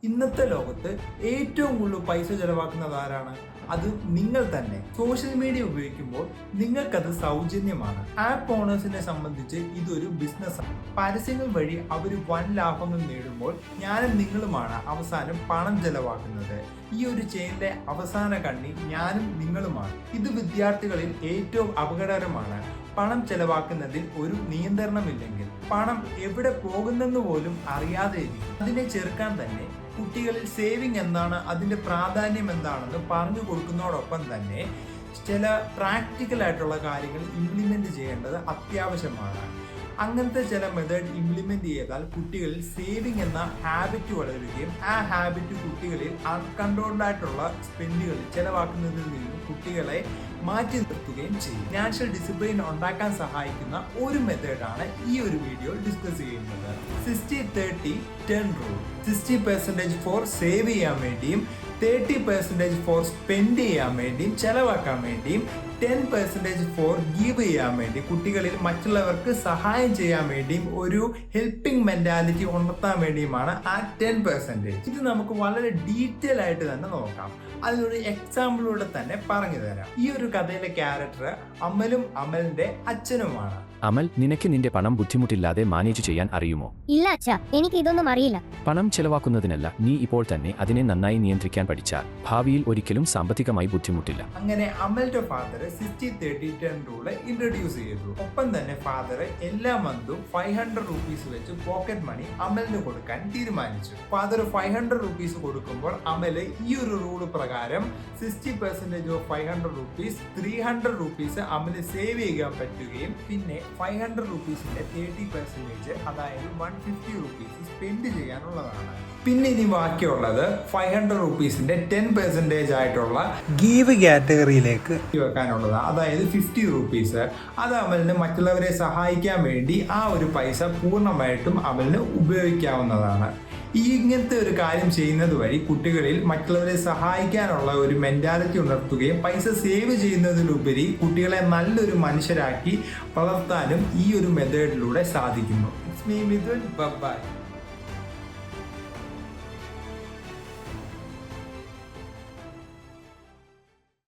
ഇന്നത്തെ ലോകത്ത് ഏറ്റവും കൂടുതൽ പൈസ ചെലവാക്കുന്നത് ആരാണ്? അത് നിങ്ങൾ തന്നെ. സോഷ്യൽ മീഡിയ ഉപയോഗിക്കുമ്പോൾ നിങ്ങൾക്കത് സൗജന്യമാണ്. ആപ്പ് ഓണേഴ്സിനെ സംബന്ധിച്ച് ഇതൊരു ബിസിനസ്സാണ്. പരസ്യങ്ങൾ വഴി അവർ വൻ ലാഭങ്ങൾ നേടുമ്പോൾ ഞാനും നിങ്ങളുമാണ് അവസാനം പണം ചെലവാക്കുന്നത്. ഈ ഒരു ചെയിനിലെ അവസാന കണ്ണി ഞാനും നിങ്ങളുമാണ്. ഇത് വിദ്യാർത്ഥികളിൽ ഏറ്റവും അപകടകരമാണ്. പണം ചെലവാക്കുന്നതിൽ ഒരു നിയന്ത്രണമില്ലെങ്കിൽ പണം എവിടെ പോകുന്നെന്ന് പോലും അറിയാതെ ഇരിക്കും. അതിനെ ചെറുക്കാൻ തന്നെ കുട്ടികളിൽ സേവിങ് എന്താണ്, അതിൻ്റെ പ്രാധാന്യം എന്താണെന്ന് പറഞ്ഞു കൊടുക്കുന്നതോടൊപ്പം തന്നെ ചില പ്രാക്ടിക്കൽ ആയിട്ടുള്ള കാര്യങ്ങൾ ഇംപ്ലിമെന്റ് ചെയ്യേണ്ടത് അത്യാവശ്യമാണ്. അങ്ങനത്തെ ചില മെത്തേഡ് ഇംപ്ലിമെന്റ് ചെയ്താൽ കുട്ടികളിൽ സേവിങ് എന്ന ഹാബിറ്റ് വളരുകയും ആ ഹാബിറ്റ് കുട്ടികളിൽ അൺകൺട്രോൾഡ് ആയിട്ടുള്ള സ്പെൻഡുകളിൽ ചെലവാക്കുന്നതിൽ നിന്നും കുട്ടികളെ മാറ്റി നിർത്തുകയും ചെയ്യും. ഫിനാൻഷ്യൽ ഡിസിപ്ലിൻ ഉണ്ടാക്കാൻ സഹായിക്കുന്ന ഒരു മെത്തേഡാണ് ഈ ഒരു വീഡിയോ ഡിസ്കസ് ചെയ്യുന്നത്. 60-30-10 റൂൾ. 60% ഫോർ സേവ് ചെയ്യാൻ വേണ്ടിയും 30% ഫോർ സ്പെൻഡ് ചെയ്യാൻ വേണ്ടിയും ചെലവാക്കാൻ വേണ്ടിയും 10% ഫോർ ഗീവ് ചെയ്യാൻ വേണ്ടി കുട്ടികളിൽ മറ്റുള്ളവർക്ക് സഹായം ചെയ്യാൻ വേണ്ടിയും ഒരു ഹെൽപ്പിംഗ് മെന്റാലിറ്റി ഉണർത്താൻ വേണ്ടിയുമാണ് ആ 10%. ഇത് നമുക്ക് വളരെ ഡീറ്റെയിൽ ആയിട്ട് തന്നെ നോക്കാം. അതിനൊരു എക്സാമ്പിളിലൂടെ തന്നെ പറഞ്ഞു തരാം. ഈ ഒരു കഥയിലെ ക്യാരക്ടർ അമലും അമലിന്റെ അച്ഛനുമാണ്. അമൽ, നിനക്ക് നിന്റെ പണം ബുദ്ധിമുട്ടില്ലാതെ മാനേജ് ചെയ്യാൻ അറിയുമോ? ഇല്ല അച്ഛാ, എനിക്ക് ഇതൊന്നും അറിയില്ല. പണം ചെലവാക്കുന്നതിനല്ല, നീ ഇപ്പോൾ തന്നെ അതിനെ നന്നായി നിയന്ത്രിക്കാൻ പഠിച്ചാൽ ഭാവിയിൽ ഒരിക്കലും സാമ്പത്തികമായി ബുദ്ധിമുട്ടില്ല. അങ്ങനെ അമലിന്റെ ഫാദർ 60-30-10 റൂള് ഇൻട്രൊഡ്യൂസ് ചെയ്തു. ഒപ്പം തന്നെ ഫാദർ എല്ലാ മന്തും 500 റുപ്പീസ് വെച്ച് പോക്കറ്റ് മണി അമലിന് കൊടുക്കാൻ തീരുമാനിച്ചു. ഫാദർ 500 റുപ്പീസ് കൊടുക്കുമ്പോൾ അമല് ഈ ഒരു റൂള് പ്രകാരം 60% of 500 rupees 300 rupees Amal save ചെയ്യാൻ പറ്റുകയും പിന്നെ 500 റുപ്പീസിന്റെ 30% അതായത് 150 റുപ്പീസ് സ്പെൻഡ് ചെയ്യാനുള്ളതാണ്. പിന്നെ ഇനി ബാക്കിയുള്ളത് 500 റുപ്പീസിന്റെ 10% ആയിട്ടുള്ള ഗീവ് കാറ്റഗറിയിലേക്ക് വെക്കാനുള്ളതാണ്. അതായത് 50 റുപ്പീസ് അത് അമലിന് മറ്റുള്ളവരെ സഹായിക്കാൻ വേണ്ടി ആ ഒരു പൈസ പൂർണ്ണമായിട്ടും അമലിന് ഉപയോഗിക്കാവുന്നതാണ്. ഇങ്ങനത്തെ ഒരു കാര്യം ചെയ്യുന്നത് വഴി കുട്ടികളിൽ മറ്റുള്ളവരെ സഹായിക്കാനുള്ള ഒരു മെന്റാലിറ്റി ഉണർത്തുകയും പൈസ സേവ് ചെയ്യുന്നതിലുപരി കുട്ടികളെ നല്ലൊരു മനുഷ്യരാക്കി വളർത്താനും ഈ ഒരു മെത്തേഡിലൂടെ സാധിക്കുന്നു. It's me Mithun. ബൈ.